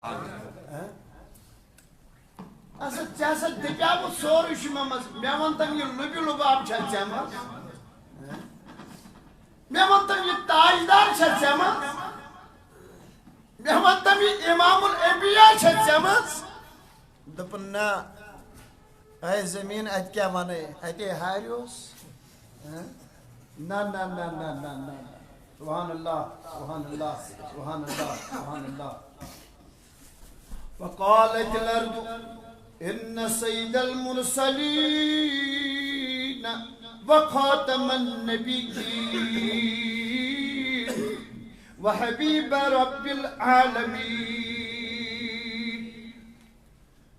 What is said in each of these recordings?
اصل ژےٚ دِپیٛاوُتھ سورُے چھُ مےٚ منٛز مےٚ وَن تَم یہِ لُبہِ لُباب چھا ژےٚ منٛز مےٚ وَن تَم یہِ تاجدار چھا ژےٚ منٛز مےٚ وَن تَم یہِ اِمام الانبیا چھا ژےٚ منٛز دوٚپُن نہ اے زٔمیٖن اَتہِ کیٛاہ وَنَے اَتے ہارِ اوس نہ نہ نہ نہ نہ نہ سبحان اللہ سبحان اللہ سبحان اللہ سبحان اللہ وقالت الارض ان سید المرسلین وخاتم النبیین وحبیب رب العالمین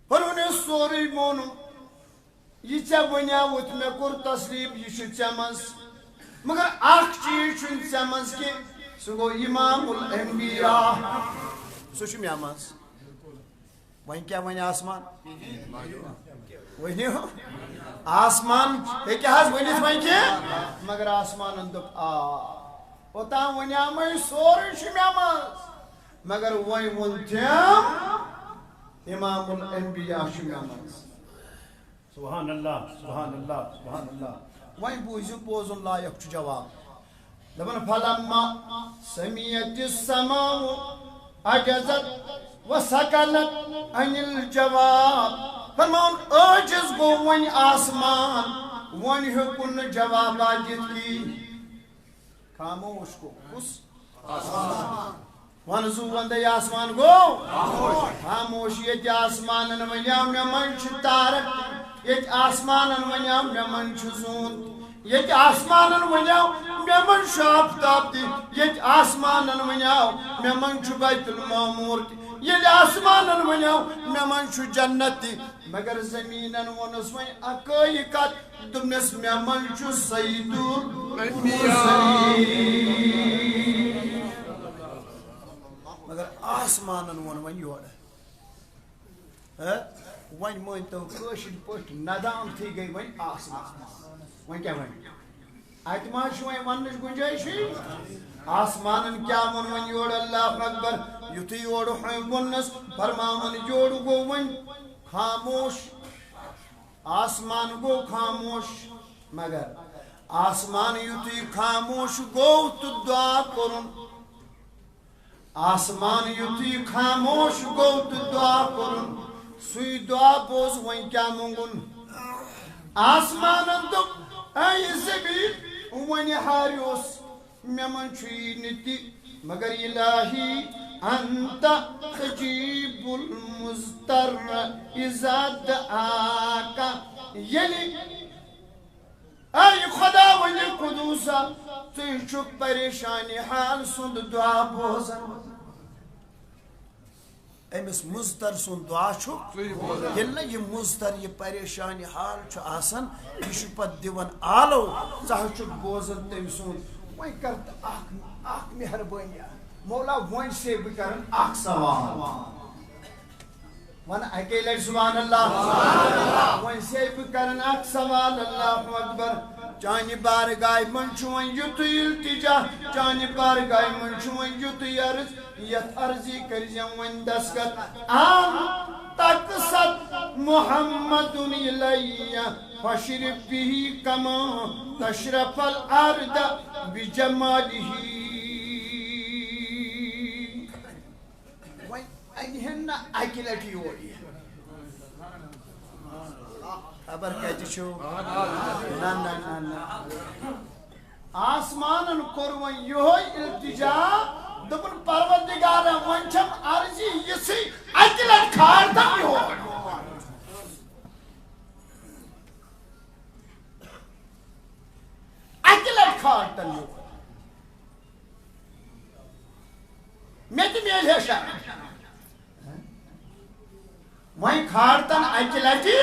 پرون سوری مونو یہ ژےٚ ونیٛاوُتھ مےٚ کوٚر تسلیٖم یہِ چھُ ژےٚ منٛز مگر اکھ چیٖز چھُنہٕ ژےٚ منٛز کینٛہہ سُہ گوٚو اِمام الانبیا سُہ چھُ مےٚ منٛز وۄنۍ کیٛاہ وَنہِ آسمان ؤنِو آسمان ہیٚکہِ حظ ؤنِتھ وۄنۍ کینٛہہ مگر آسمانن دوٚپ آ اوٚتام وَنیٛامَے سورُے چھُ مےٚ منٛز مگر وۄنۍ ووٚن تٔمۍ اِمام الانبیا چھُ مےٚ منٛز سبحان اللہ سبحان اللہ سبحان اللہ وۄنۍ بوٗزِو بوزُن لایق چھُ جواب دَپان فلما سمعت السماء عجزت وسكنت عن الجواب فرماون عاجز گوٚو وۄنۍ آسمان وۄنۍ ہیوٚکُن نہٕ جوابا دِتھ کِہیٖنۍ خاموش گوٚو کُس وَن زُو وَندَے آسمان گوٚو خاموش ییٚتہِ آسمانن وَنیٛاو مےٚ منٛز چھُ تارک ییٚتہِ آسمانن وَنیٛاو مےٚ منٛز چھُ زوٗن ییٚتہِ آسمانن وَنیٛاو مےٚ منٛز چھُ آفتاب تہِ ییٚتہِ آسمانن وَنیٛاو مےٚ منٛز چھُ بیت المعموٗر تہِ ییٚلہِ آسمانن وَنیٛاو مےٚ منٛز چھُ جنت تہِ مگر زٔمیٖنن ووٚنُس وۄنۍ اَکٲیہِ کتھ دوٚپنَس مےٚ منٛز چھُ سید المرسلین مگر آسمانن ووٚن وۄنۍ یورٕ وۄنۍ مٲنۍتو کٲشِر پٲٹھۍ ندامتھٕے گٔے وۄنۍ آسمان وۄنۍ کیٛاہ وَنہِ اَتہِ ما چھُ وۄنۍ وَننٕچ گُنجٲیشٕے آسمانن کیٛاہ ووٚن وۄنۍ یورٕ اللہ اکبر یُتھُے یورٕ ووٚننَس فرماوان یورٕ گوٚو وۄنۍ خاموش آسمان گوٚو خاموش مگر آسمان یُتھُے خاموش گوٚو تہٕ دُعا کوٚرُن آسمان یُتھُے خاموش گوٚو تہٕ دُعا کوٚرُن سُے دُعا بوز وۄنۍ کیٛاہ مونٛگُن آسمانن دوٚپ اے زمیٖن وۄنۍ ہاریوس مےٚ منٛز چھُیی نہٕ تہِ مگر الہی انت تجیب المضطر اذا دعاک ییٚلہِ اے خۄدا ؤنہِ قُدوٗسا ژٕ چھُکھ پریشانہِ حال سُنٛد دُعا بوزان أمِس مُضطر سُنٛد دُعا چھُ ییٚلہِ نہٕ یہِ مُضطر یہِ پریشانہِ حال چھُ آسان یہِ چھُ پتہٕ دِوان آلو ژٕ حظ چھُکھ بوزان تٔمۍ سُنٛد وۄنۍ کر تہٕ اکھ مہربٲنی مولا وۄنۍ سے بہٕ کران اکھ سوال وَن اَکے لٹہِ سبحان اللہ وۄنۍ سے بہٕ کران اکھ سوال اللہ اکبر چانہِ بارگاہہِ منٛز چھُ وۄنۍ یُتُے التجا چانہِ بارگاہہِ منٛز چھُ وۄنۍ یُتُے عرض یتھ عرضی کٔرۍزٮ۪م وۄنۍ دستخط تقصد محمد الیہ فاشرف بِہ کما تشرف الارض بجمالہ وۄنۍ اَنہن نہ اکہِ لٹہِ یور یہِ خبر کتہِ چھُ نہ نہ نہ نہ آسمانن کوٚر وۄنۍ یِہوے التجا دوٚپُن پروردگارا وۄنۍ چھم عرضی یِژھٕے اکہِ لٹہِ کھارتن یور اکہِ لٹہِ کھارتن یور مےٚ تہِ میلہِ ہے شرف وۄنۍ کھارتن اکہِ لٹہِ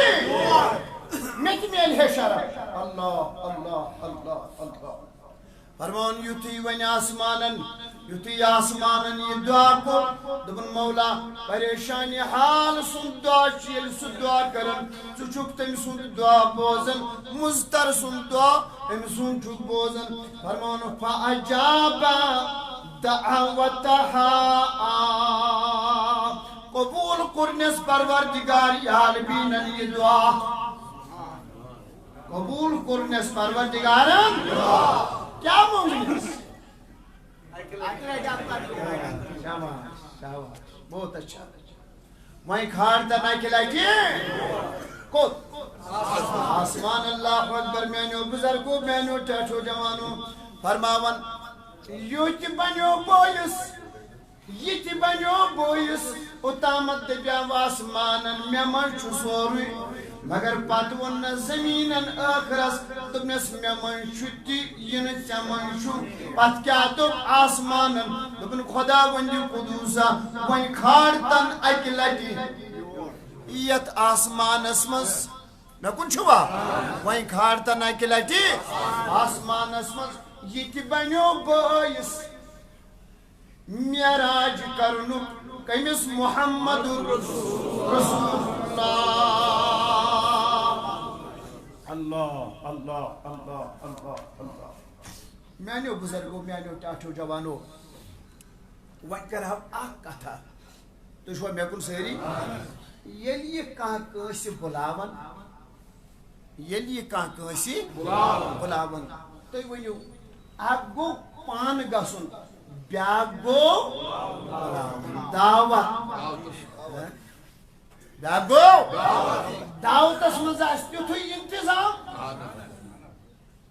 مےٚ تہِ میلہِ ہے شرف اللہ اللہ اللہ اللہ فرماوُن یُتھُے وۄنۍ آسمانن یہِ دُعا کوٚر دوٚپُن مولا پریشانہِ حال سُنٛد دُعا چھُ ییٚلہِ سُہ دُعا کران ژٕ چھُکھ تٔمۍ سُنٛد دُعا بوزان مُضطر سُنٛد دُعا أمۍ سُنٛد چھُکھ بوزان فرماوُن فأجاب دعوتها کرنس پروردگار عالمین یہ دعا قبول کرنس پروردگار کیا مونگنس بہت اچھا وہیں کھاڑتا نہ کھلائی کت آسمان اللہ اکبر مینو بزرگو مینو ٹیٹھو جوانو فرماون یوتی بنیو بویس یہ تی بنیو بویس اتامت دبیا واسمانن میمن چھو سوری مگر پتون زمینن آخرس دبنس میمن چھتی ین چمن چھو پت کیا تو آسمانن دبن خدا وندی قدوسا ون کھاڑتن اک لٹی ایت آسمان اسمس میں کن چھوا وہیں کھاڑتن اک لٹی آسمان اسمس یہ تی بنیو بویس معراج کرنو کمس محمد رسول اللہ اللہ اللہ اللہ اللہ میانو بزرگو میانو ٹاٹھو جوانو وان کر ہم آکھ کتھا تو شو میں کن سہری یلی کہاں کانسی بلاون یلی کہاں کانسی بلاون تو ونیو آپ گو پان گسن بیاگ گو دعوت بیاگ گو دعوت اس مزاج پیتھوئی انتظام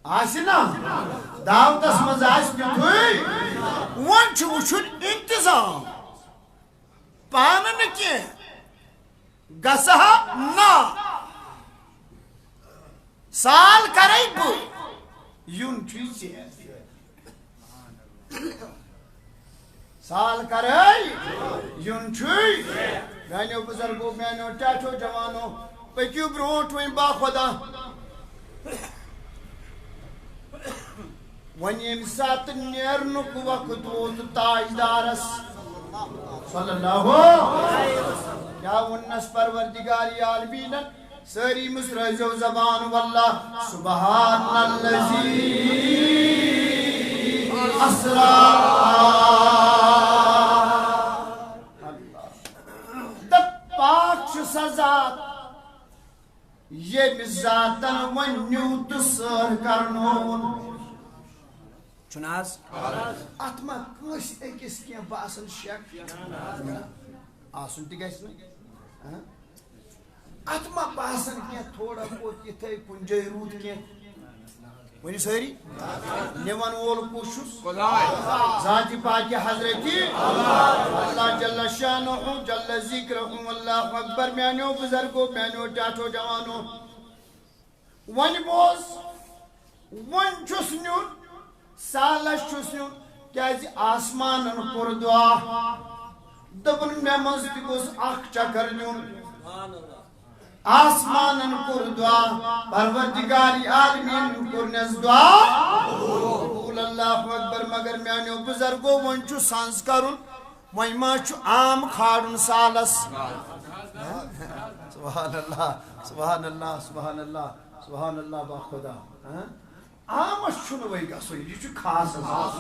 آسنا دعوت اس مزاج پیتھوئی وان چھو چھن انتظام پانن کی گسہا نا سال کرائی بو یون چیزی سال کرائی یون چھوئی میانو بزرگو میانو ٹاٹھو جوانو پکیو برونٹ وین با خدا ونیم سات نیرنک وقت ووت تاجدارس صلی اللہ کیا ونس پروردگاری عالمین ساری مسرزو زبان واللہ سبحان اللذی اسرا پاک سزات یہ مزاتن ونیو تسر کرنون چناز اتما کس اکس کیا باسن شک آسن تی گیس نا اتما باسن کیا تھوڑا بہت یہ تھے کنجے رود کیا ونی سہری نیوان وول کوشش ذاتی پاکی حضرتی اللہ جل شانہ جل ذکرہم اللہ اکبر میانو بزرگو میانو ٹاٹھو جوانو ون بوز ون چھس نیون سالس چھس نیون کیازِ آسمانن کور دعا دبن میں مز تہ گوس اخ چکر نیون آسمانن کور دعا پروردگاری عالمین کرنس دعا قول اللہ اکبر مگر میانو بزرگو ون چھو سانس کرن ون ما چھو عام کھاڑن سالس سبحان اللہ سبحان اللہ سبحان اللہ سبحان اللہ با خدا عام چھو وی گسو یہ چھو خاص خاص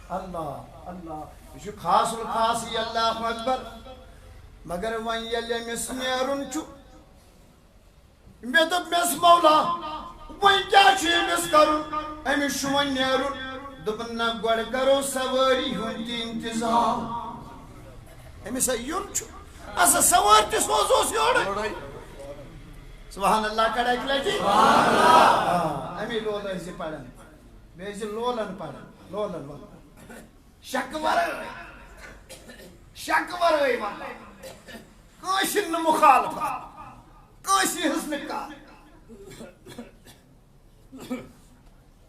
اللہ اللہ یہ خاص الخاص یہ اللہ اکبر مگر ون یلی مس نیرن چھو میں دب مس مولا ون کیا چھ مس کرن امس چھو ون نیرن دبن نہ گڑ کرو سواری ہند انتظام امس یون چھو اسا سوار تی سوزوس یور سبحان اللہ کڑا کلیٹی سبحان اللہ امی لول ایسی پڑھن بیسی لولن پڑھن لولن والله شک ورٲے والله کٲنٛسہِ نہٕ مُخالفت کٲنٛسہِ ہٕنٛز نہٕ کتھ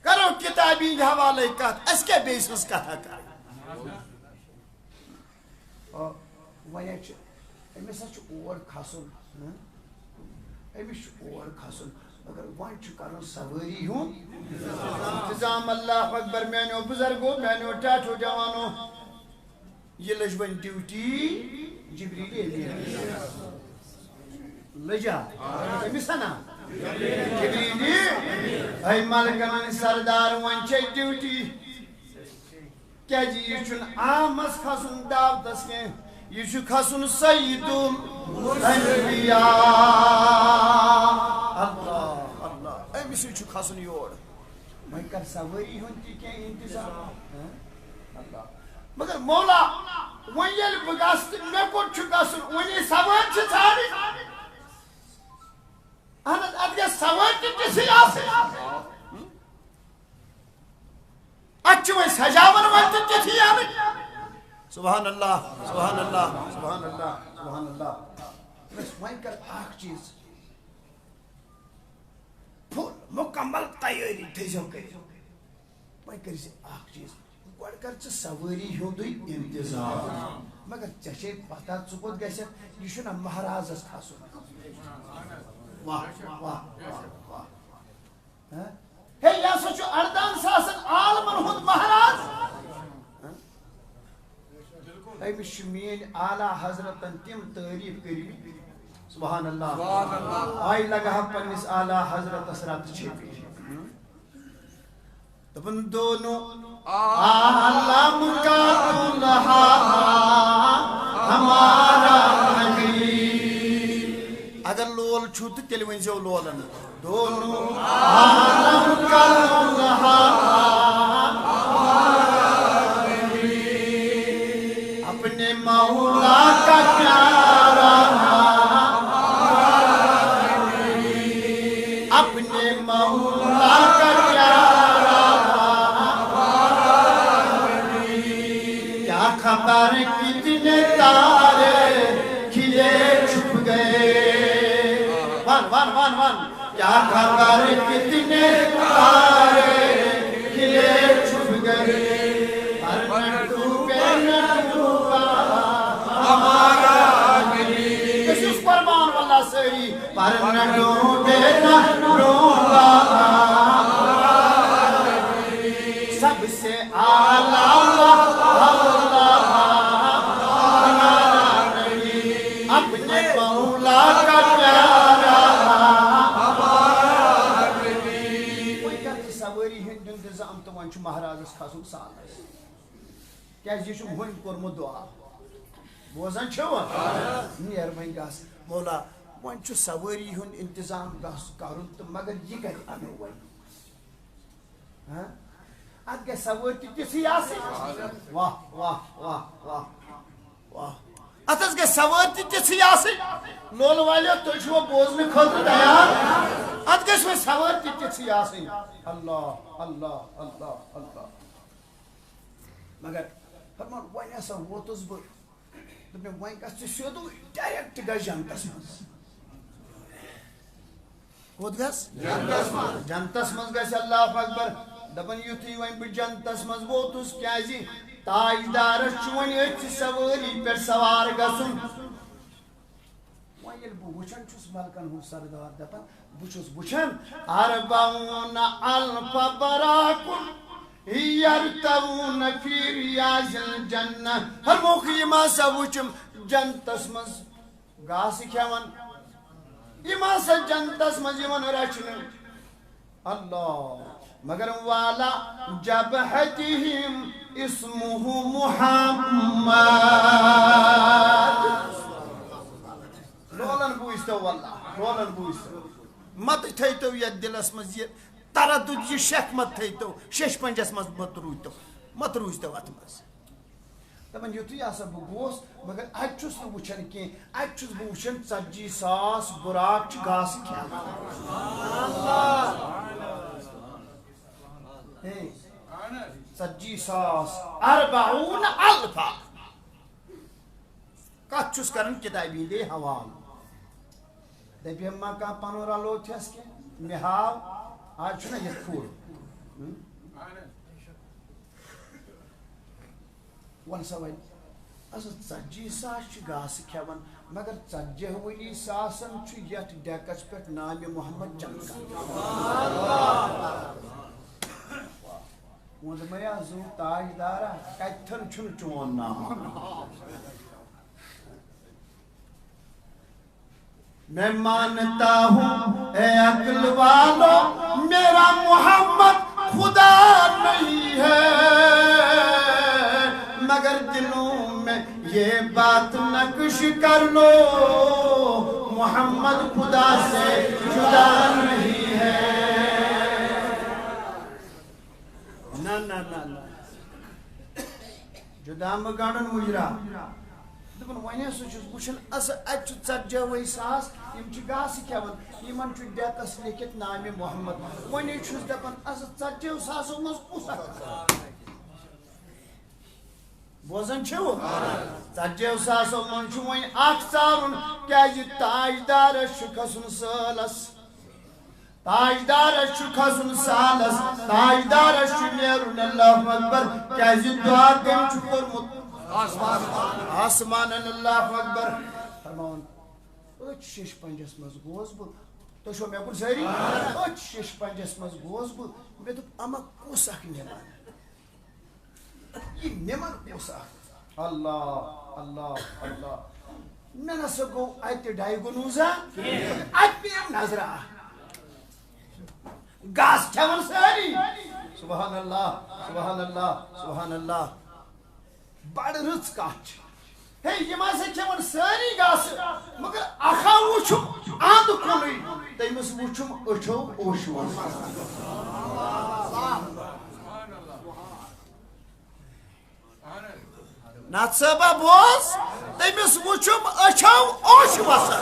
کرو کتابی حوالے کتھ أسۍ کیٛاہ بیٚیہِ سٕنٛز کتھا کرو وۄنۍ چھُ أمِس حظ چھُ اور کھسُن أمِس چھُ اور کھسُن مگر وۄنۍ چھُ کرُن سوٲری ہُنٛد انتظام اللہ اکبر میانو بزرگو میانو ٹاٹھو جوانو یہ لج ون ڈیوٹی جبریل لجا امس نا جبریل اے ملکن سردار ون چھ ڈیوٹی کیا جی یہ چھن آمس کھسن دعوتس کے یہ چھو کھسن سید الانبیاء اللہ اللہ امس چھو کھسن یور میں کر سواری ہونتی کیا انتظام اللہ مگر مولا وۄنۍ ییٚلہِ بہٕ گژھٕ تہٕ مےٚ کوٚت چھُ گژھُن وۄنۍ سوٲرۍ چھِ ژھانڈٕنۍ اہن حظ اَتھ گژھِ سوٲرۍ تہِ تِژھٕے آسٕنۍ اَتھ چھِ وۄنۍ سجاوَن وٲلۍ تہِ تِتھی اَنٕنۍ سبحان اللہ سبحان اللہ سبحان اللہ سبحان اللہ وۄنۍ کر اکھ چیٖز فُل مُکمل تیٲری تھٲیزیو کٔرِتھ وۄنۍ کٔرۍ زِ اکھ چیٖز گۄڈٕ کر ژٕ سوٲری ہُنٛدُے انتظام مگر ژےٚ چھے پتہ ژٕ کوٚت گژھکھ یہِ چھُنہ مہرازس کھسُن واہ واہ واہ واہ ہے یہِ ہسا چھُ 18,000 عالمن ہُنٛد مہراز أمِس چھِ میٛٲنۍ اعلیٰ حضرتن تِم تعریٖف کٔرمٕتۍ سبحان اللہ آے لگہٕ ہا پننِس اعلیٰ حضرتس رتہٕ چھپی دپن دونوں عالم کا دلہا ہمارا نبی اگر لول چھو تو تیل ونزیو لولن دونوں عالم کا دلہا ہمارا نبی اپنے مولا کا پیارا ہمارا نبی اپنے مولا کا خبر کتنے تارے کھلے چھپ گئے ون ون ون ون کیا خبر کتنے تارے کھلے چھپ گئے پر نہ ڈوبے نہ ڈوبا ہمارا نبی کسی اس قربان واللہ سری پر نہ ڈوبے نہ ڈوبا ہمارا نبی سب سے اعلیٰ اپنے مولا کا پیارا ہمارا نبی وۄنۍ کر ژٕ سوٲری ہُنٛد انتظام تہٕ وۄنۍ چھُ مہرازس کھسُن سالس کیازِ یہِ چھُ وۄنۍ کوٚرمُت دعا بوزان چھِوٕ نیر وۄنۍ گژھ مولا وۄنۍ چھُ سوٲری ہُنٛد انتظام گژھ کرُن تہٕ مگر یہِ کتہِ اَنو وۄنۍ اتھ گژھِ سوٲرۍ تہِ تِژھٕے آسٕنۍ واہ واہ واہ واہ واہ اتھ گژھِ سوٲرۍ تہِ تِژھٕے آسٕنۍ لولہٕ والیو تُہۍ چھُوا بوزنہٕ خٲطرٕ تیار اتھ گژھِ وۄنۍ سوٲرۍ تہِ تِژھٕے آسٕنۍ اللہ اللہ اللہ اللہ مگر فرمان وۄنۍ ہسا ووتُس بہٕ دوٚپ مےٚ وۄنۍ گژھ ژٕ سیوٚدُے ڈایریکٹ گژھِ جنتس منٛز کوٚت گژھ جنتس منٛز گژھِ اللہ اکبر دپن یُتھُے وۄنۍ بہٕ جنتس منٛز ووتُس کیازِ تاجدارس چھُ وۄنۍ أتھۍ سوٲری پٮ۪ٹھ سوار گژھُن وۄنۍ ییٚلہِ بہٕ وٕچھان چھُس ملکن ہُنٛد سردار دپان بہٕ چھُس وٕچھان اربعون الف براکُن یرتوون فی ریاض الجنہ فرموکھ یِم ہسا وٕچھِم جنتس منٛز گاسہٕ کھٮ۪وان یِم ہسا جنتس منٛز یِوان رچھنہٕ اللہ مگر والا جبہتہم اسمہ محمد رولن بوٗزتو واللہ رولن بوٗزتو مت تھٲیتو یتھ دلس منٛز یہِ تردُد یہِ شک مت تھٲیتو شیش پنجس منٛز مت روٗزتو اتھ منٛز دپان یُتھُے ہسا بہٕ گوس مگر اتہِ چھُس نہٕ وٕچھان کینٛہہ اتہِ چھُس بہٕ وٕچھان 40,000 بُراک چھِ گاسہٕ کھٮ۪وان 40,000 40 الف کتھ چھُس کران کتابہِ ہِنٛدے حوالہٕ دپیم ما کانٛہہ پنُن رلوتھیس کینٛہہ مےٚ ہاو آز چھُنہ یتھ پھوٚل وَن سا وۄنۍ اَسا 40,000 چھِ گاسہٕ کھٮ۪وان مگر 40,000 چھُ یتھ ڈیکس پٮ۪ٹھ نامہِ محمد چمکان ووٚن دوٚپمَے زوٗ تاجدارا کتھن چھُنہٕ چون ناو میں مانتا ہوں اے عقل والو میرا محمد خدا نہیں ہے مگر دلوں میں یہ بات نقش کر لو محمد خدا سے جدا نہیں ہے نا جدا مگانن مجرا دپن ونیا سو چھس وچھن اس اچ ژتجی ساس یم چھ گاس کھیون یمن چھ ڈیتس لکھت نام محمد ونی چھس دپن اس 40 ساسو مز کس بوزن چھو 40 ساسو من چھ ون اخ ژارن کیاز تاجدار چھ کھسن سالس تاجدار چھ کھسن سالس تاجدار چھ نیرن اللہ اکبر کیاز دعا تم چھ کورمت آسمان اللہ اکبر فرماون اچ شش پنجس مز گوس بہ تو شو مے کن ساری اچ شش پنجس مز گوس بہ مے دپ اما کس اخ نمان یہ نمان کس اخ اللہ اللہ اللہ مے نسا گو ات ڈائگنوزا ات پیم نظر گاس کھیون ساری سبحان اللہ سبحان اللہ سبحان اللہ بڑ رٕژ کتھ ہے یم ہسا کھیون ساری گاس مگر اخا وچھم اند کُنُے تٔمِس وچھم أچھو اوشو نات صٲبا بوز تٔمِس وچھم أچھو اوشوس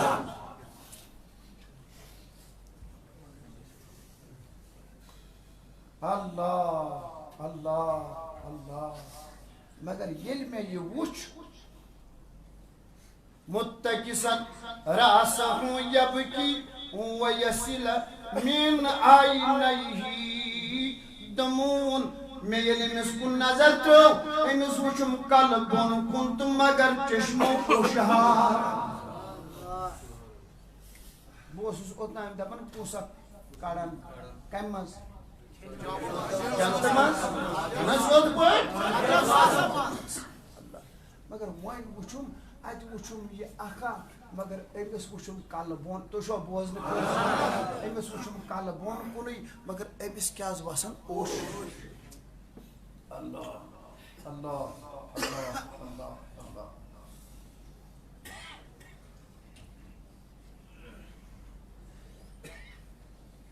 اللہ اللہ اللہ مگر یل میں یہ وچھ متکسن راسہ یبکی ویسل من عینیہ دمون میں یل امس کن نظر تو امس وچھم کل بون کن تو مگر چشمو کوشہار بوس اتنا دپن پوسا کڑان کم مز مگر وائن وچھم ات وچھم یہ اخا مگر امس وچھم کل بون تو شو بوزن امس وچھم کل بون کُنُے مگر امس کیا وسان اوش اللہ اللہ اللہ اللہ اللہ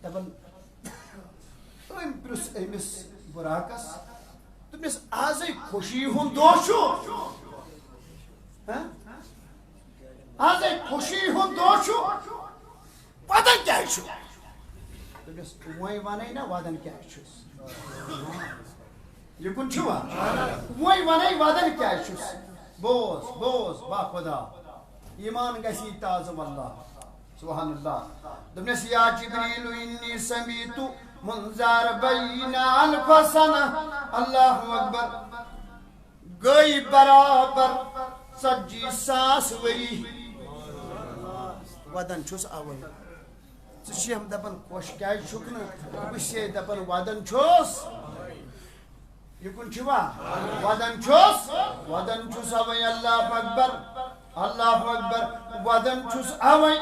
دپن پرس امس براکس تمس آز خوشی ہند دہ آز خوشی ہند دہ ودن کیا تمس وی ون نا ودن کیا یہ کن چھوا وی ون ودن کیا بوز بوز با خدا ایمان گسی تازہ واللہ سبحان اللہ دمنس یا جبریل انی سمیت منظر بین الف سنہ اللہ اکبر گئی برابر 40 ساس وری ودن چھس اوے ژم دپن خوش کیا چھکن بس دپن ودن چھس یہ کن چھوا ودن چھس اوے اللہ اکبر اللہ اکبر ودن چھس اوے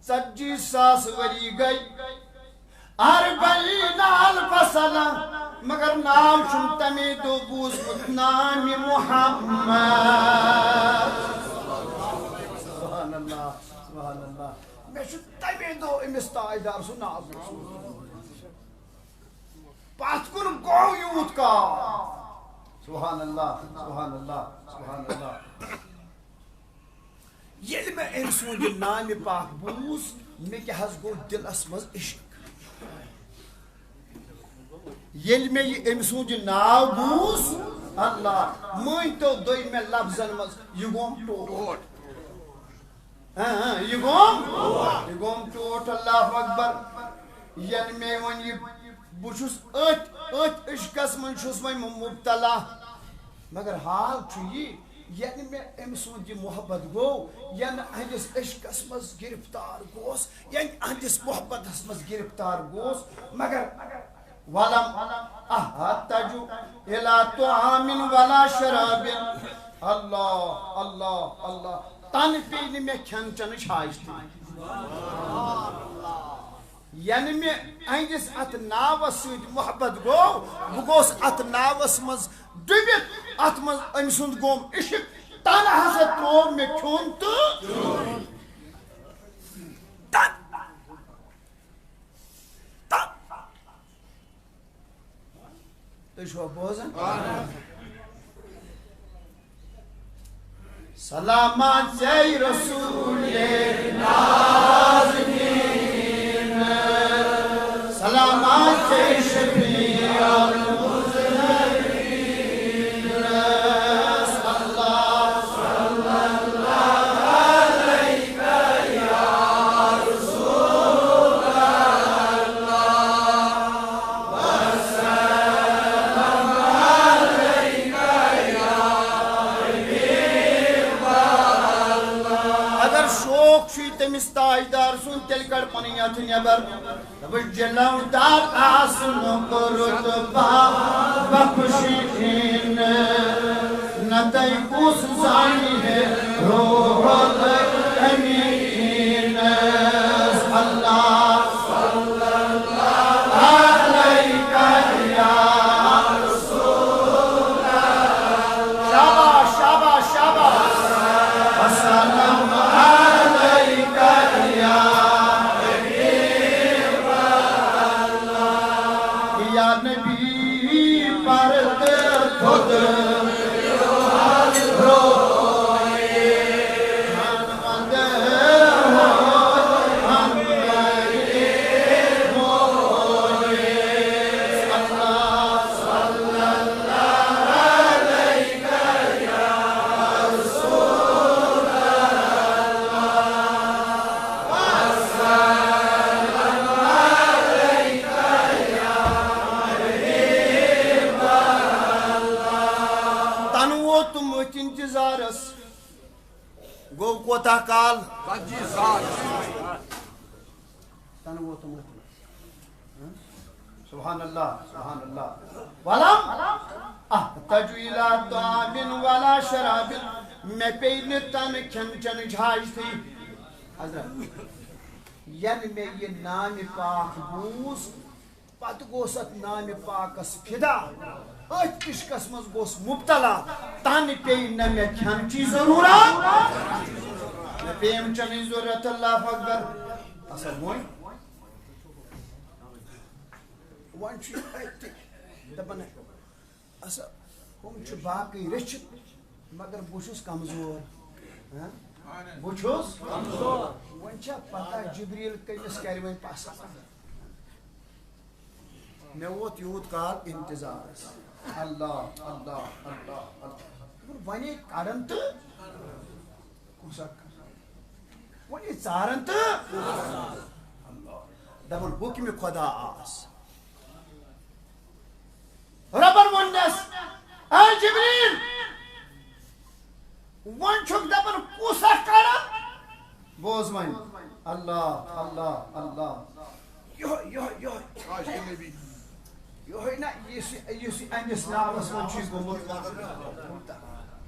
40 ساس وری گئی 40 الف سنہ مگر نام چھم تمی دو بوزمت نام محمد سبحان اللہ سبحان اللہ میں چھو تمی دو امس تاجدار سو نام پات کن گو یوت کا سبحان اللہ سبحان اللہ سبحان اللہ یل میں ام سون یہ نام پاک بوز میں کیا حس گو دلس مز عشق یل میں یہ ام سون یہ نام بوز اللہ مین تو دوئی میں لفظن مز یہ گوم ٹوٹ یہ گوم ٹوٹ اللہ اکبر یل میں ون یہ بچس ات عشقس من چھس ون مبتلا مگر حال چھو یہ یعنی میں ام سون یہ محبت گو یعنی اہندس عشقس مز گرفتار گوس یعنی اہندس محبتس مز گرفتار گوس مگر ولم احتجو الى طعام ولا شراب اللہ اللہ اللہ تن پی میں کھین چن حاجت یعنی میں اہندس ات ناوس سۭتۍ محبت گو بہ گوس ات ناوس مز ڈُبِتھ ات مز أمۍ سُنٛد گوم عشق تنہٕ ہسا تروو مےٚ کھیوٚن تہٕ تُہۍ چھُوا بوزان سلامات ژے رسول نازنین سلامات ژے شفیع المذنبین صلی اللہ علیک یا رسول اللہ وسلم علیک یا حبیب اللہ. اگر شوق چھ تمس تاجدار سن تیل کڑ پنن اتھ نیبر دپس جلو دار آسن رتبہ بخشین نتائی کس زانی ہے روح الامین اللہ صلی اللہ علیک یا رسول اللہ. شاباش شاباش شاباش. وسلام علیک یا حبیب اللہ. یا نبی پرد خود انتظارس گو کوتا کال 25 سال تن وہ تم سبحان اللہ سبحان اللہ. ولم احتج الى طعام ولا شراب. میں پینے تن کھن چن جھاج تھی حضرت یعنی میں یہ نام پاک بوز پت گوس ات نام پاکس فدا ات عشقس مز گوس مبتلا تن پی نہ میں کھن چی ضرورت نہ پیم چنی ضرورت. اللہ اکبر. اصل وون وون چھ دپن اصل ہم چھ باقی رچھت مگر بوچھس کمزور بوچھس کمزور. وون چھ پتہ جبریل کمس کر وۄنۍ پسند میں ووت یوت کال انتظار اللہ اللہ اللہ اللہ ونی کڑن تو کسا ونی ژارن تو اللہ دپن حکم خدا آس ربن ونس اے جبریل ون چھک دپن کسا کڑن بوز ون اللہ اللہ اللہ یہ آج کے نبی یہ نا یہ انس ناوس من چھ گومت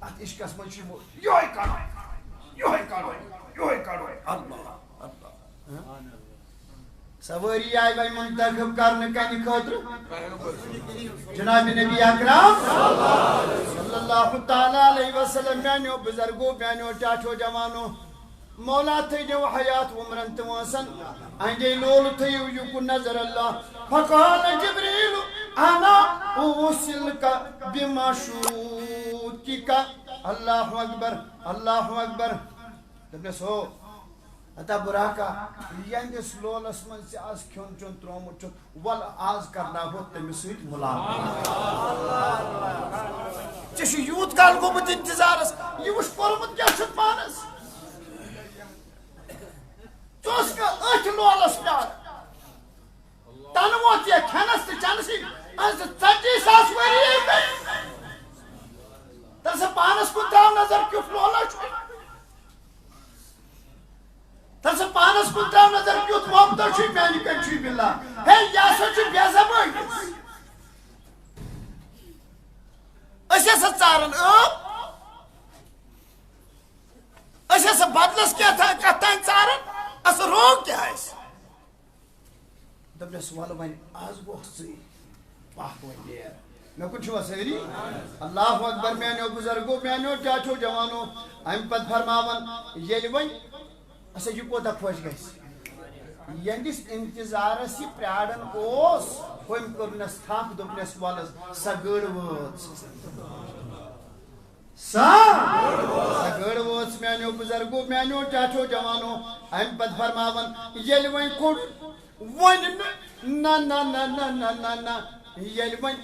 ات عشقس من چھ یہ کڑو اللہ اللہ. سواری آئی وی منتخب کرنے کنہ خاطر جناب نبی اکرم صلی اللہ تعالی علیہ وسلم. میانو بزرگو میانو ٹاٹھو جوانو مولا تھیو حیات عمرن تماسن اندے لول تھیو یکن نظر اللہ. فقال جبریل انا اوصلک بمشوقک. اللہ اکبر اللہ اکبر. دپس ہو اتا براکا یندس لولس من سے آز کھون چون ترومت ول آز کرنا ہو تمس سۭتۍ ملاقات. ژےٚ چھُ یوٗت کال گوٚمُت انتظارس یہ وٕچھ کوٚرمُت کیٛاہ چھُتھ پانس ژٕ اوسکھ أتھۍ لولس پیٛاران تنہٕ ووت یہِ کھٮ۪نس تہٕ چٮ۪نسٕے أنٛزٕ 40,000 ؤری گٔے. تَلہٕ سا پانس کُن ترٛاو نظر کیُتھ لولا چھُ. تَلہٕ سا پانس کُن ترٛاو نظر کیُتھ محبت چھُے میانہِ کَنۍ چھُے بِلا. ہے یہِ ہسا چھُ بے زبٲنِس. أسۍ ہسا ژاران أسۍ ہسا بدلس کتھ تانۍ ژاران اصل روگ کیٛاہ آسہِ. دپنس ول ون آز گوکھ ژٕے پاک ون نیر مےٚ کُن چھُوا سٲری اللہ اکبر میانیو بزرگو میانیو چاچو جوانو امہِ پتہٕ فرماون ییٚلہِ وۄنۍ اَسا یہِ کوتاہ خۄش گژھِ یہندِس انتظارس یہ پرٛاران اوس ہُمۍ کوٚرنس تھپھ دوٚپنس وَلہٕ سۄ گٔر وٲژ سۄ گٔر وٲژ میانیو بزرگو میانیو چاچو جوانو امہِ پتہٕ فرماون ییٚلہِ وۄنۍ کوٚڑ وۄنۍ نہ ییٚلہِ وۄنۍ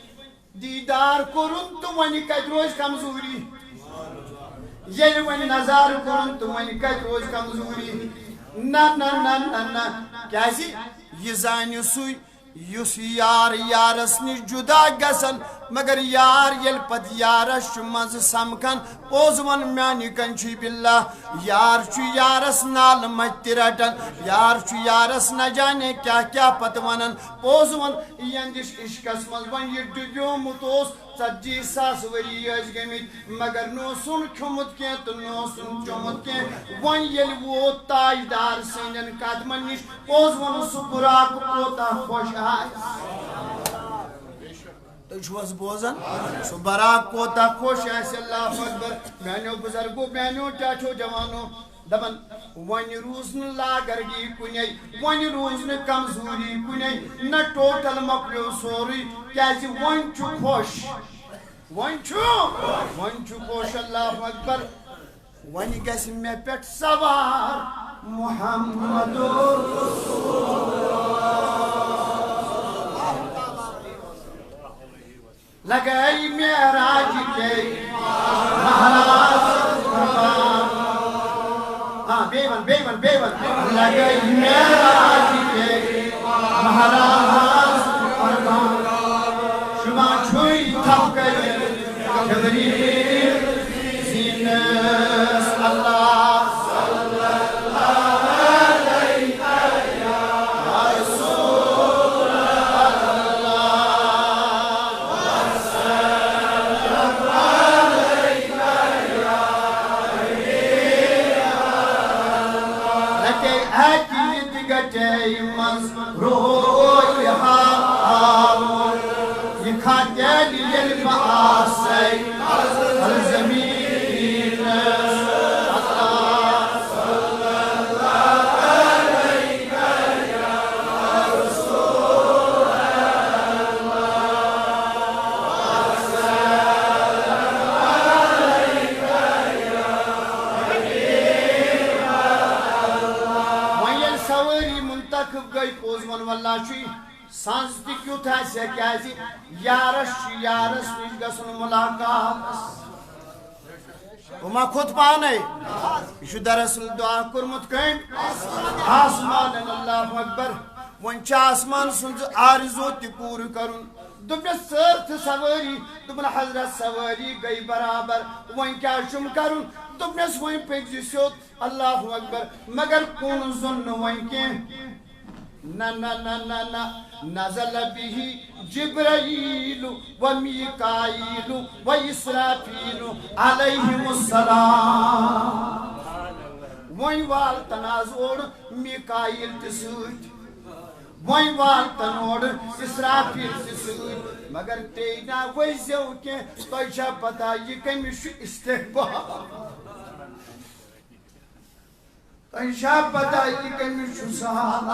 دیدار کوٚرُن تہٕ وۄنۍ کتہِ روزِ کمزوٗری ییٚلہِ وۄنۍ نظارٕ کوٚرُن تہٕ وۄنۍ کتہِ روزِ کمزوٗری نہ کیازِ یہ زانہِ سُے یُس یار یارس نِش جُدا گژھان مگر یار ییٚلہِ پتہٕ یارس چھُ مزٕ سمکھان پوٚز ون میانہِ کنچی باللہ یار چھُ یارس نالہٕ متہِ تہِ رٹان یار چھُ یارس نہ جانے کیاہ پتہٕ ونان پوٚز ون یہندِس عشقس منٛز وۄنۍ یہِ ڈُبیومُت اوس 40,000 ؤری ٲسۍ گٔمٕتۍ مگر نہٕ اوسُن کھیوٚمُت کینٛہہ تہٕ نہٕ اوسُن چوٚمُت کینٛہہ وۄنۍ ییٚلہِ ووت تاجدار سٕنٛدٮ۪ن قدمن نِش پوٚز ووٚنُن سُہ بُراق کوتاہ خۄش آسہِ تُہۍ چھِو حظ بوزان سُہ براق کوتاہ خۄش آسہِ اللہ اکبر میانیو بزرگو میانیو چاچو جوانو دپان وۄنۍ روٗز نہٕ لاگرگی کُنے وۄنۍ روٗز نہٕ کمزوٗری کُنے نہ ٹوٹل مۄکلیو سورُے کیازِ وۄنۍ چھُ خۄش وۄنۍ چھُ خۄش اللہ اکبر وۄنۍ گژھِ مےٚ پٮ۪ٹھ سوار محمد لگائی معراج کے مہراز بیون لگائی معراج کے مہراز شما چھوئی تھپ کر جبریل زینس اللہ صلی اللہ علیہ یا رسول اللہ وسلم علیہ یا لکے اکید گٹے منز روی حال یہ کھاتے لیل بآسی الزمین سانس تہِ کیُتھ آسہِ کیازِ یارس چھُ یارس نِش گژھُن مُلاقات بہٕ ما کھوٚت پانے یہِ چھُ دراصل دعا کوٚرمُت کٔمۍ آسمانن اللہ اکبر وۄنۍ چھُ آسمان سُنٛد آرزو تہِ پوٗرٕ کرُن دوٚپنس ژٔر تہٕ سوٲری دوٚپُن حضرت سوٲری گٔے برابر وۄنۍ کیٛاہ چھُم کرُن دوٚپنس وۄنۍ پٔکۍزِ سیوٚد اللہ اکبر مگر کُن زون نہٕ وۄنۍ کینٛہہ نہ نزل به جبرائیل و میکائیل و اسرافیل علیہم السلام وۄنۍ وال تناز اوڑ میکائیل تہِ سۭتۍ وۄنۍ وال تن اوڑ اسرافیل تہِ سۭتۍ مگر تے نہ ؤسۍزیو کینٛہہ تۄہہِ چھا پتہ یہِ کٔمِس چھُ استحباب تۄہہِ چھا پتہ یہِ کٔمِس چھُ سہال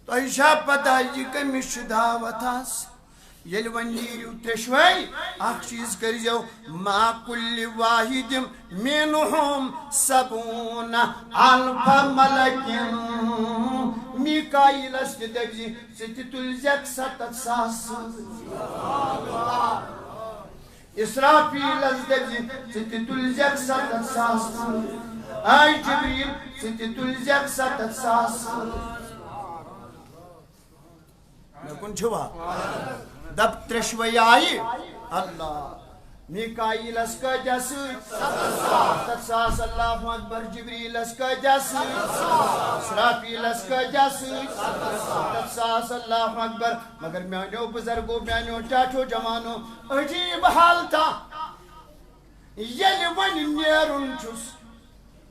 تۄہہِ چھا پتہ یہِ کٔمِس چھُ دعوت ییٚلہِ وۄنۍ نیٖرِو ترٛیشوَے اکھ چیٖز کٔرۍزیو ما کُلہِ واحِدٍ مِنْہُم سبوٗنَ الف ملکٍ میٖکاییٖلس تہِ دٔپۍزِ ژٕ تہِ تُلزٮ۪کھ 7,000 اسرافیٖلس دٔپۍزِ ژٕ تہِ تُلزٮ۪کھ 7,000 اے جبریٖل ژٕ تہِ تُلزٮ۪کھ 7,000 مےٚ کُن چھُوا دپ ترٛیشوَے آیہِ اللہ میکائیلس کۭتیاہ سۭتۍ 7,000 اللہ اکبر جبریٖلس کۭتیاہ سۭتۍ اسرافیٖلس کۭتیاہ سۭتۍ 7,000 اللہ اکبر مگر میانیو بزرگو میانیو چاچو جوانو عجیب حالتا ییٚلہِ وۄنۍ نیرُن چھُس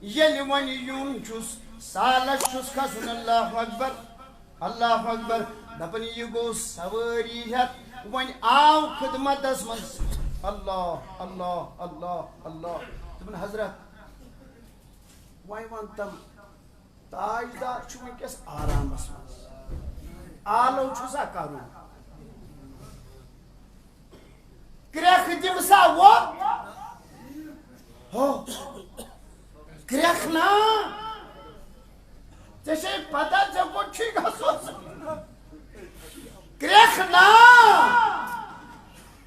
ییٚلہِ وۄنۍ یُن چھُس سالس چھُس کھسُن اللہ اکبر اللہ اکبر دپن یہ گو سواری ہت ون آو خدمتس من اللہ اللہ اللہ اللہ دپن حضرت وی ون تم تاجدار چھ ونکس آرامس من آلو چھسا کرو کرخ دم سا وہ ہو کرخ نا ژے پتہ ژے کوٚت چھُے گژھُن کرخ نا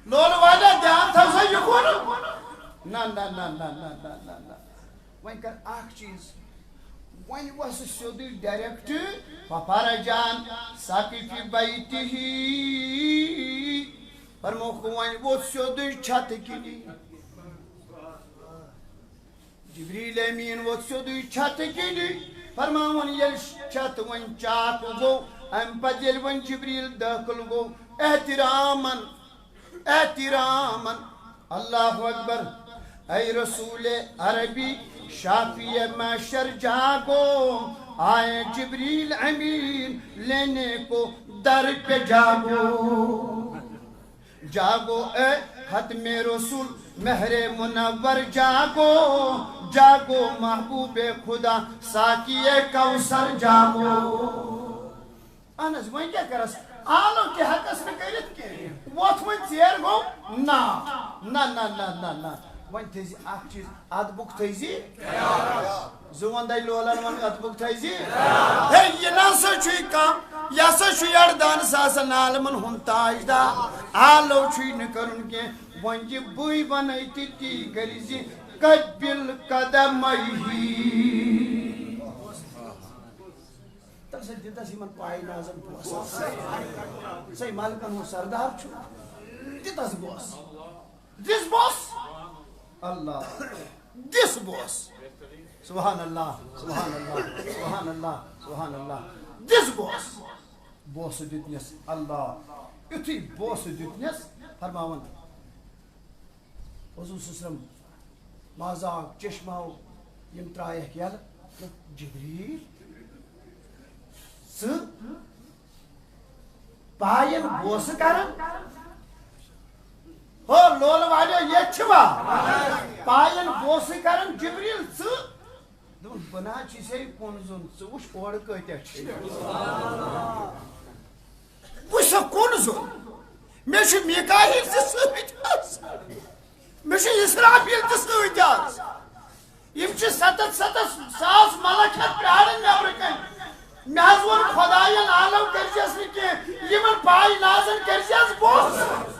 لول والیاہ دھیان تھاو سا یہ کُن نہ نہ نہ نہ نہ نہ نہ نہ وۄنۍ کر اکھ چیٖز وۄنۍ وس سیوٚدُے ڈایریکٹ پپارا جان ساقفی بیتہی فرموکھ وۄنۍ ووت سیوٚدُے چھتہٕ کِنی جبریل امین ووت سیوٚدُے چھتہٕ کِنی فرماون ییٚلہِ چھت وۄنۍ چاک گوٚو امہِ پتہٕ ییٚلہِ وۄنۍ جبریل دٲخل گوٚو احترامن احترامن اللہ اکبر اے رسول عربی شافی معشر جاگو آئے جبریل امین لینے کو در پہ جاگو جاگو اے ختم رسول مہر منور جاگو جاگو محبوب خدا ساقی کوثر جاگو انس وۄنۍ کیٛاہ کرس آلو تہِ ہٮ۪کس نہٕ کٔرِتھ کینٛہہ ووٚتھ وۄنۍ ژیر گوٚو نا نہ نہ نہ نہ نہ وۄنۍ تھٲیزِ اکھ چیٖز ادبُک تھٲیزِ زٕ وندے لولن ون ادبُک تھٲیزِ ہے یہِ نسا چھُے کانٛہہ یہِ ہسا چھُ یڑدان ساسن عالمن ہُنٛد تاجدار آلو چھُے نہٕ کرُن کینٛہہ وۄنۍ یہِ بٕے بنٲے تہِ تی کٔرزِ قبل قدمہی تَمہِ سۭتۍ دِتس یِمن پاے نازن بوس سٕے ملکن ہُنٛد سردار چھُ دِتس بوس دِس بوس اللہ دِس بوس سبحان اللہ سبحان اللہ سبحان اللہ سبحان اللہ دِس بوس بوس دِتنس اللہ یُتھُے بوس دِتنس فرماون حضور صلی اللہ علیہ وسلم مازاق چشماو یم ترایکھ یلہٕ جبریل ژٕ پاین بوس کران ہو لول والیو یہ چھوا پاین بوس کران جبریل ژٕ دوٚپُن بہٕ نہ چھُے سیٚے کُن زوٚن ژٕ وٕچھ اورٕ کۭتیاہ چھِ وٕچھ سا کُن زوٚن مےٚ چھُ میٖکایل تہِ سۭتۍ حظ مےٚ چھُ اسرافیل تہِ سۭتۍ حظ یِم چھِ 77,000 ملک ہٮ۪تھ پیاران نٮ۪برٕ کَنۍ مےٚ حظ ووٚن خۄداین عالم کٔرزٮ۪س نہٕ کینٛہہ یِمن پاے نازن کٔرزٮ۪س بوس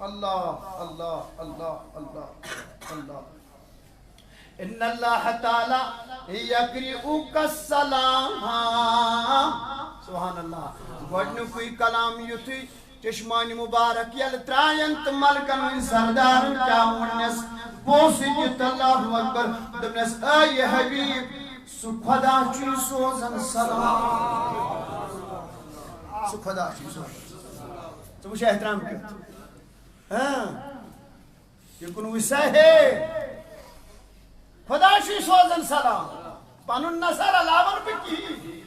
اللہ اللہ اللہ اللہ اللہ ان اللہ تعالی یقرئک السلام سبحان اللہ گۄڈنیُکُے کلام یُتھُے چشمانہِ مبارک ییٚلہِ ترٛایَن تہٕ ملکن ہٕنٛدۍ سردارن کیٛاہ ووٚننس بوسہٕ دِتھ اللہ اکبر دوٚپنس اے حبیب سُہ خۄدا چھُے سوزان سلام سُہ خۄدا چھُے سوزان ژٕ وٕچھ احترام کیُتھ یہ کُنوُہ ہے خدا چھُے سوزان سلام پنُن نسا رلاون بہٕ کِہیٖنۍ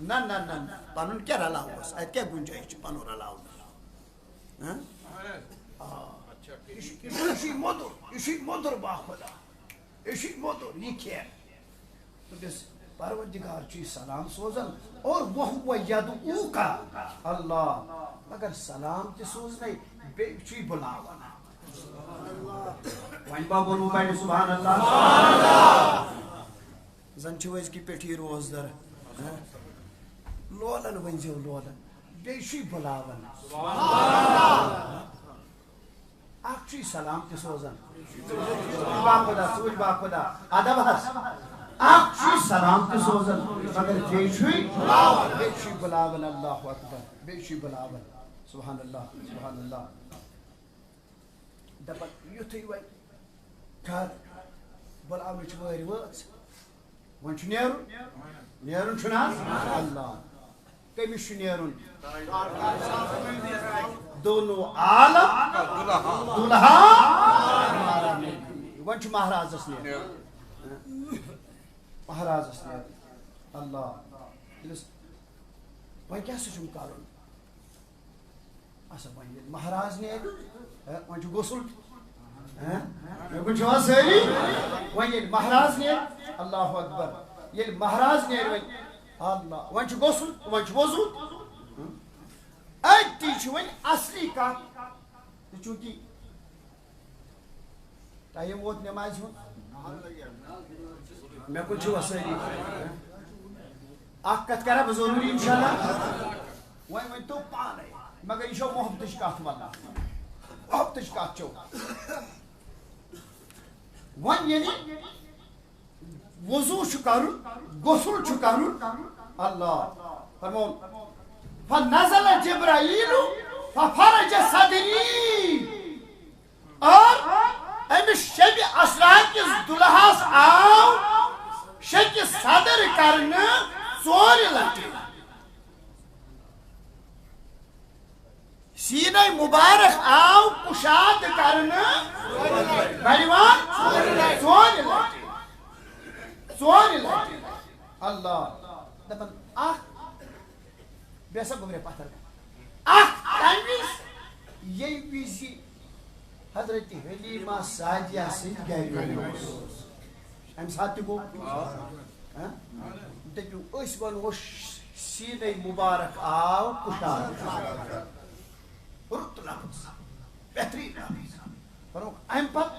نہ نہ نہ نہ پنُن کیٛاہ رلاوس اتہِ کیٛاہ گُنجٲیش چھِ پنُن رلاونس یہ چھُے موٚدُر با خۄدا یہ چھُے موٚدُر یہِ کھٮ۪ن دوٚپُس پروردگار چھُے سلام سوزان اور وَہُوَ یدعوٗکَ اللہ مگر سلام تہِ سوزنَے بیٚیہِ چھُے بُلاوان وۄنۍ ما ووٚنوٕ بَڑِ سبحان اللہ زن چھِ أزکہِ پٮ۪ٹھی روزدر لولن ؤنۍزیو لولن بیٚیہِ چھُے بُلاوان اکھ چھُے سلام تہِ سوزان با خۄدا ژٕ وٕچھ با خۄدا ادب حظ اکھ چھُے سلام تہِ سوزان مگر بیٚیہِ چھُے بُلاوان اللہ اکبر بیٚیہِ چھُے بُلاوان سبحان اللہ سبحان اللہ دپان یُتھُے وۄنۍ کر بُلاونٕچ وٲرۍ وٲژ وۄنۍ چھُ نیرُن چھُنہ حظ اللہ کٔمِس چھُ نیرُن دونوں عالم دُلہا وۄنۍ چھُ مہرازس نیرُن مہرازس نیرُن اللہ وۄنۍ کیٛاہ سا چھُم کَرُن اچھا وۄنۍ ییٚلہِ مہراز نیرِ وۄنۍ چھُ غسل مےٚ کُن چھِوا سٲری وۄنۍ ییٚلہِ مہراز نیرِ اللہ اکبر ییٚلہِ مہراز نیرِ وۄنۍ اللہ وۄنۍ چھُ غسل وۄنۍ چھُ وضوٗ أتی چھُ وۄنۍ اصلی کتھ تہٕ چوٗنٛکہِ ٹایم ووت نٮ۪مازِ ہُنٛد مےٚ کُن چھِوا سٲری اکھ کتھ کرا بہٕ ضروٗری انشاءاللہ وۄنۍ ؤنۍتو پانے مگر یہِ چھو محبتٕچ کتھ ونان محبتٕچ کتھ چھو وۄنۍ ییٚلہِ وضوٗ چھُ کرُن غسل چھُ کرُن اللہ فرمون فنزل جبرائیل ففرج صدری اور امس شب اسرا کس دلہس آو شک صدر کرنے 4 لٹہ سینہ مبارک آو کشاد کرنے بڑیوان 4 لٹہ اللہ دپن اخ بیسا گمرے پتھر اخ تمیز یہ وزی حضرت حلیمہ سعدیہ سۭتۍ گرِ امہِ ساتہٕ تہِ گوٚو دٔپِو أسۍ وَنو سیٖنَے مُبارک آو کُشاد رُت لفظ بہتریٖن لفظ فرموکھ اَمہِ پتہٕ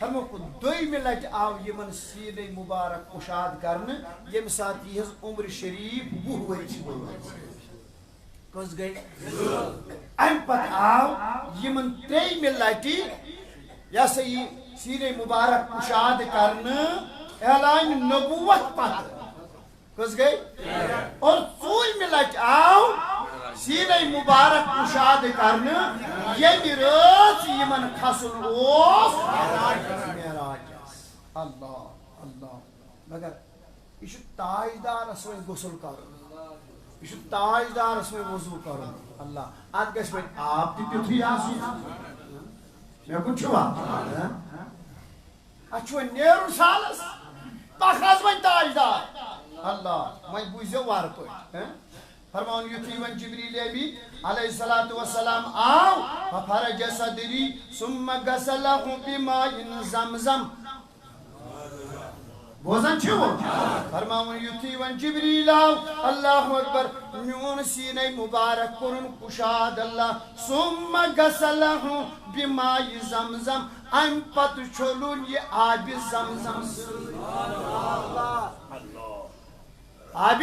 فرموکھ دوٚیمہِ لٹہِ آو یِمن سیٖنَے مُبارک کُشاد کرنہٕ ییٚمہِ ساتہٕ یِہٕنٛز عمر شریٖف 20 ؤری چھِ گٔمٕژ کٔژ گٔے اَمہِ پتہٕ آو یِمن 3مہِ لٹہِ یہِ ہسا یہِ سیٖنَے مُبارک کُشاد کرنہٕ اعلان نبوت پتہٕ کٔژ گٔے اور 4مہِ لٹہِ آو سیٖنَے مُبارک کُشاد کرنہٕ ییٚمہِ رٲژ یِمن کھسُن اوس معراجس اللہ اللہ مگر یہِ چھُ تاجدارس وۄنۍ غسل کرُن یہ تاجدارس میں وضو کرن اللہ ات گژھِ وۄنۍ آب تہِ تیُتھُے آسُن مےٚ کُن چھُوا اتھ چھُ وۄنۍ نیرُن سالس تتھ آس وۄنۍ تاجدار اللہ وۄنۍ بوٗزِو وارٕ پٲٹھۍ فرماوُن یُتھُے وۄنۍ جبریٖل امیٖن علیہ الصلاۃ والسلام آو ففرج صدری ثم غسله بماء زمزم بوزان چھو فرماوُن یُتھُے وۄنۍ جبریٖل آو اللہ اکبر میون سیٖنَے مُبارک کوٚرُن کُشاد اللہ ثم غسله بماء زمزم امہِ پتہٕ چھوٚلُن یہِ آبِ زمزم آبِ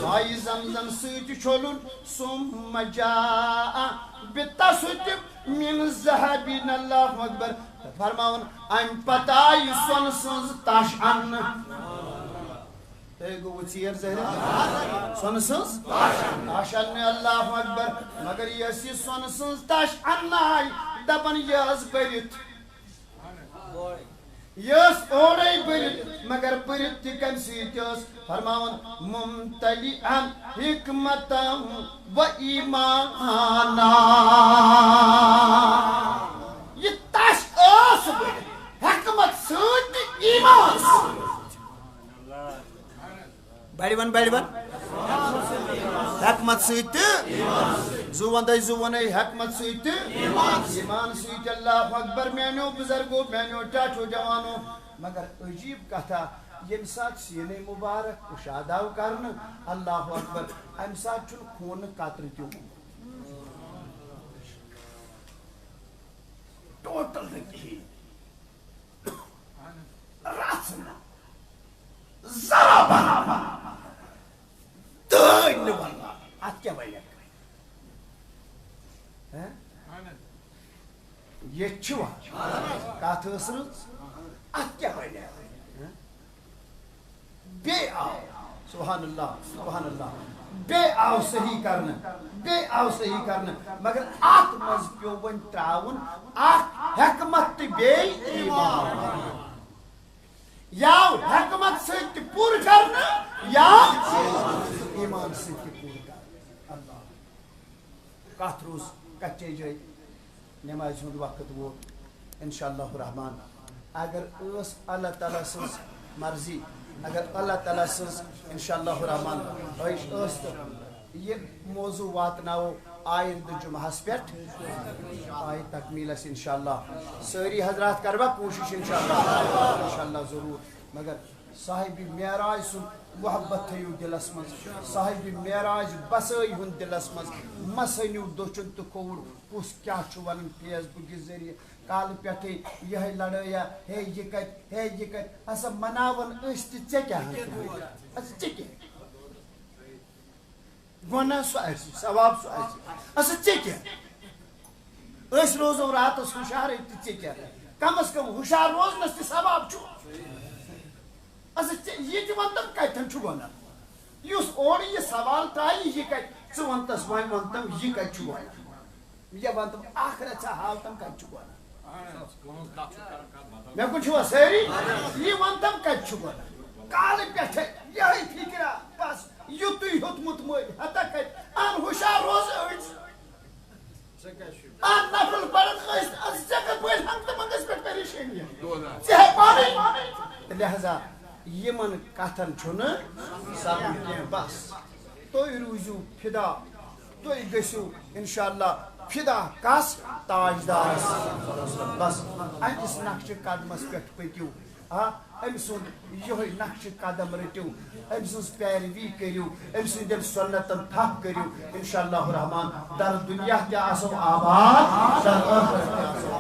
ماء زمزم سۭتۍ چھوٚلُن ثم جاء بتصد من ذهب اللہ اکبر فرماون امہِ پتہٕ آیہِ سۄنہٕ سٕنٛز تش اننہٕ تۄہہِ گوٚوٕ ژیر ظٲہِر سۄنہٕ سٕنٛز تش اننہٕ اللہ اکبر مگر یۄس یہِ سۄنہٕ سٕنٛز تش اننہٕ آیہِ دپان یہِ ٲس بٔرِتھ یہِ ٲس اورَے بٔرِتھ مگر بٔرِتھ تہِ کمہِ سۭتۍ ٲس فرماوان ممتلئا حکمتم و ایمانا یہ تش ٲس بٔرِتھ حکمت سۭتۍ تہٕ ایمان سۭتۍ بڑِ ون حکمت سۭتۍ تہٕ زٕ وَنے حکمت سۭتۍ تہٕ ایمان سۭتۍ اللہ اکبر میانیو بُزرگو میانیو ٹاٹھو جوانو مگر عجیب کتھا ییٚمہِ ساتہٕ سیٖنَے مُبارک کُشاد آو کرنہٕ اللہ اکبر امہِ ساتہٕ چھُنہٕ خوٗنہٕ قطرٕ تہِ ٹوٹل نہٕ کِہیٖنۍ رژھ نہٕ ذرا برابر دٲنۍ نہٕ بنان اتھ کیٛاہ وَنٮ۪کھ ییٚتہِ چھُوا کتھ ٲس رٕژ اتھ کیٛاہ وَنٮ۪کھ بیٚیہِ آو سبحان اللہ بیٚیہِ آو صحیح کرنہٕ مگر اتھ منٛز پیوٚو وۄنۍ ترٛاوُن اکھ حکمت تہٕ بیٚیہِ ایمان یا حکمت سۭتۍ تہِ پوٗرٕ کرنہٕ یا ایمان سۭتۍ تہِ پوٗرٕ کرنہٕ اللہ کتھ روٗز کچے جایہِ نٮ۪مازِ ہُنٛد وقت ووت انشاء اللہ الرحمان اگر ٲس اللہ تعالیٰ سٕنٛز مرضی اگر اللہ تعالیٰ سز انشاءاللہ الرحمن عیش یہ موضوع واتناو آئند جمعہس پٮ۪ٹھ آئے تکمیلس انشاءاللہ ساری حضرات کروا کوشش انشاءاللہ ضرور مگر صاحب معراج سن محبت تھیو دلس مز صاحب معراج بسائی ہن دلس مز مسنیو دچن تو کھوڑ کس کیا ون فیس بک ذریعہ کال پہ یہ لڑایا ہے یہ کت ہسا مناون ژے کیا گناہ سو ثواب سو ژے کیا روزو راتس ہوشار ژے کیا کم از کم ہوشار روزنس تہ ثواب چھو یہ ونتم کتن چھ ونان اس اور یہ سوال ترائی یہ کت ونتس وی ونتم یہ کت ونان یہ ونتم آخرت حالتم کت ونان مے کن چھوا ساری یہ ونتم کت ونان کال پہ یہ فکرا بس یوتھے ہیوتمت مل ہتا کت ان ہوشار روز ان نفل پڑھن ژےٚ پٲٹھۍ ہنگتہٕ منگس پٮ۪ٹھ پریشٲنی ژےٚ پانے لہذا یمن کتن چھُنہٕ سبب کینٛہہ بس تُہۍ روٗزِو فدا تُہۍ گٔژھِو انشاءاللہ فدا کس تاجدارس بس أمِس نقشہِ قدمس پٮ۪ٹھ پٔکِو أمۍ سُنٛد یِہوٚے نقشہِ قدم رٔٹِو أمۍ سٕنٛز پیروی کٔرِو أمۍ سٕنٛدٮ۪ن سُنتن تھپھ کٔرِو انشاءاللہ الرحمن در دنیا تہِ آسو آباد در ٲخرت تہِ آسو